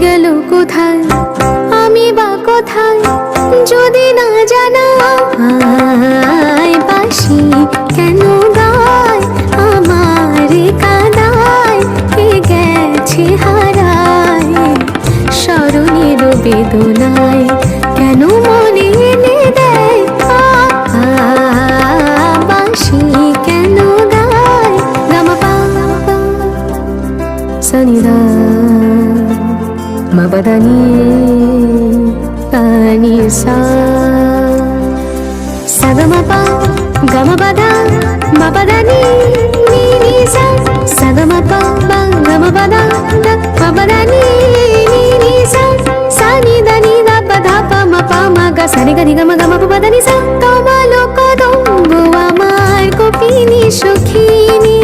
গেল কোথায়, আমি বা কোথায় যদি না জানাই। বাঁশি কেন গায় আমার কাদায়, কে গেছে হারায় স্মরণের বেদনায়, কেন মনে এনে দেয় বাঁশি কেন গায়। গামা পা সনিদা মবদানি পানি সা সগমপা গমপদা মপদানি নি সা সগমপা গমপদা মপদানি নি সা সানি দানি দা পধা পা মপা মগা সানি গনি গম গম পদানি সা। তোমালো কদম্ব আমার কপিনি সখিনী,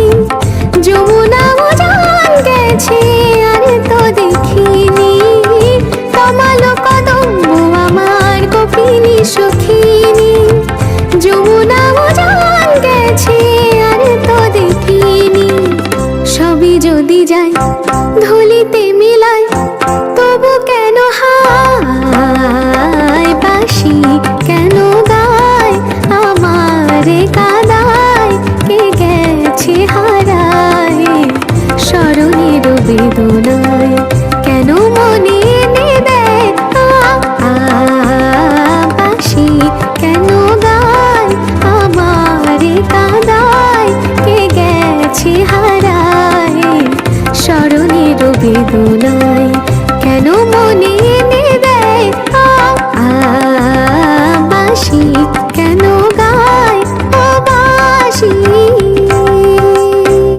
যমুনা উজান গেছে আর তো দেখিনি। তোমালো কদম্ব আমার কপিনি সখিনী, যমুনা উজান গেছে আর তো দেখিনি। সবই যদি যায় ধুলিতে মিলায়, তবু কেন হায় বাঁশি কেন গায় আমার কাদায়, কে গেছে হারায় স্মরণের বেদনা।